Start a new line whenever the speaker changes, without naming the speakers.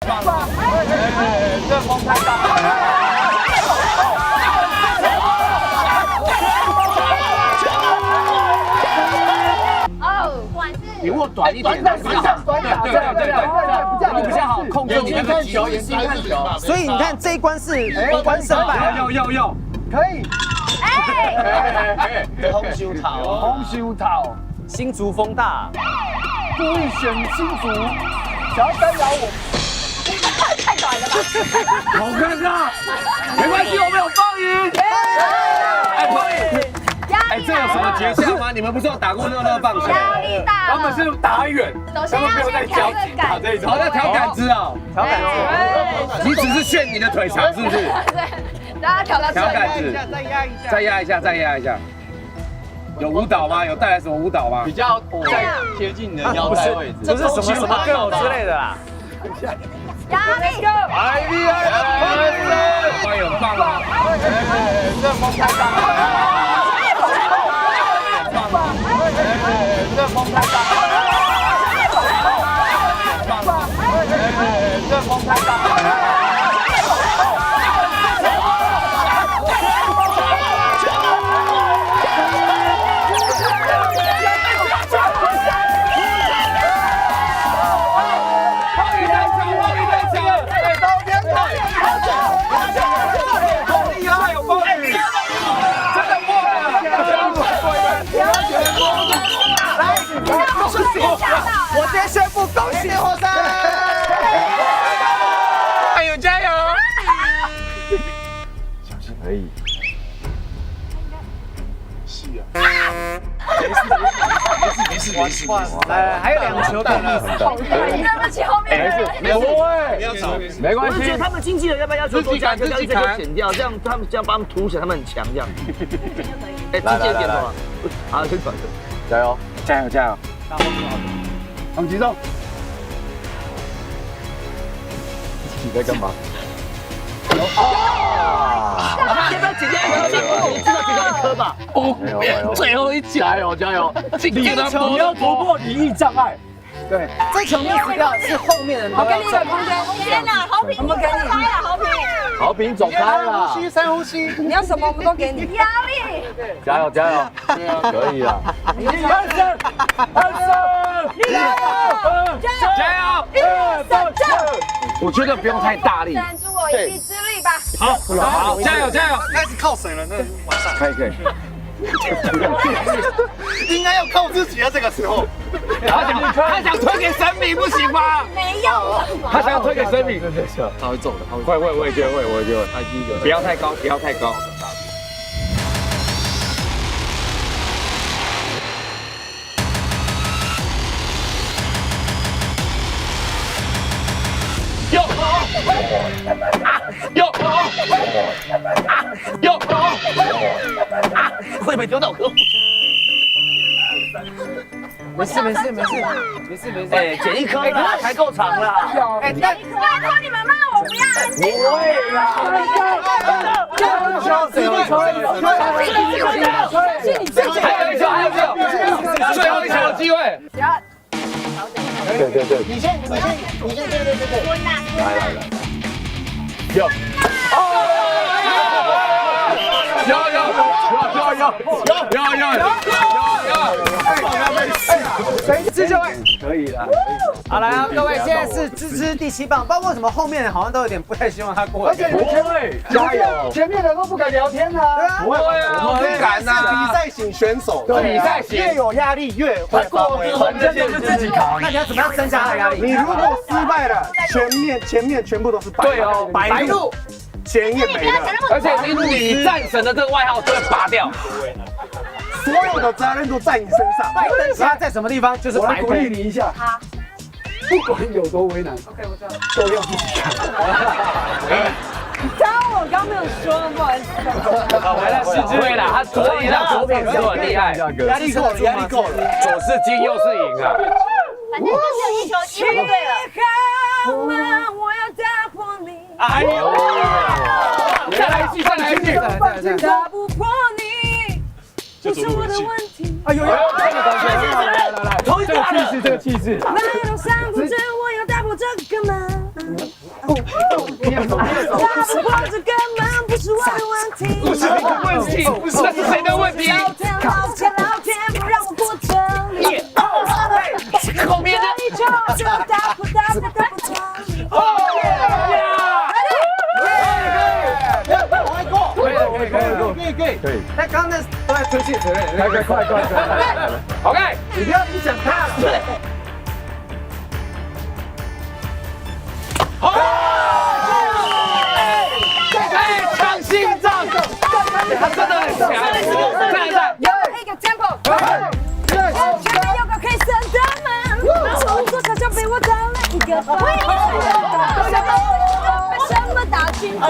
这风太大了。
你握短一点，
短打，
比较好控制你那个球，眼睛看球。
所以你看这一关是一关胜败。
有，可以。
空修桃，
红修桃，
新竹风大，
故意选新竹，想要干扰我。
太短了吧？
好尴尬，没关系，我们有放赢。
哎，放赢。哎，这有什么诀窍吗？你们不是有打过乐棒球？
压力大。
他们是打远，他们没有在交集打这一种。
好，要调杆子哦，
调杆子。
你只是炫你的腿长，是不是？
对，大家调到
调杆子，再压一下。有舞蹈吗？有带来什么舞蹈吗？
比较再贴近你的腰带位置，
不是什么 girl 之类的啦。
压力。
哎呀，
哇，有棒啊！
这风太大了。这风太大了。这风太大了。
我先宣布，恭喜获胜！
加油！
小心而已。是啊。没事。
还有2球可以逆转。
对不起，后面
没关系。
我觉得他们经纪人要不要求多加一个，要一个就剪掉，这样他们这样把他们凸显他们很强这样。哎，直接点头了。好，先转身。
加油！他们集中。你在干嘛？
要不要剪掉一颗？你至少剪掉1颗吧。
最后一加油！
你的球
你要突破离异障碍。
对，这球 miss 掉是后面人都要
空间呐，好评，我们给你开了，好评。
好评走开了，
深呼吸。
你要什么我们都给你。压力。
加油！可以了。
我觉得不用太大力。
赞助我一臂之力吧。
好，加油！
开始靠谁了？那晚上
可以。应该要靠自己啊！这个时候，
他想推给神明，不行吗？
没有。
他想要推给神明，
他会中的，
会，我也觉得会。
他第一个，
不要太高。
会不会丢到我？
没事。
哎，剪1颗啦，还够长啦。
哎，
拜托你们骂我不要安静。
不会啦。
还有一球，最后一球的机会。
对。
你先，对。
来。有。
这就会
可以了。
好来啊，各位，现在是芝第7棒，不知道为什么后面好像都有点不太希望他过。
而且不会，加油！前面的都不敢聊天呐。
不会啊，我很敢呐。
比赛型选手，
比赛型
越有压力越会发挥，关键就是自己扛。
那你要怎么样增加他的压力？
你如果失败了，前面全部都是白。
对哦，白鹿，
钱也没了，
而且你战神的这个外号都会拔掉。
所有的责任都在你身上。
拜登侠在什么地方？就是白
鼓励你一下。
好。
不管有多为难 ，OK， 我知道，都要自己扛。
我刚没有说，不好意思。
好，来了，是对啦，他左一让左撇子很厉害，
压力够了，压力够了，
左是金，右是银啊。
反正就是一球一分对了。我要打破你。
哎呦！再来一句，
打不破你，不是我的问题。
哎呦，
来，这个气势，
马路上不知我要打破这个门。这根本不是我的问题，
不是你的问题，那是谁的问题？
老天不让我过这里。
后面的。可以。
那刚刚那都在推卸责任，
快！
OK，
你不要影响他了。
抢心脏，他真的很强，再。
一个 tempo， 前面有个黑色的门，从左小小被我打了一个包，什么大金包。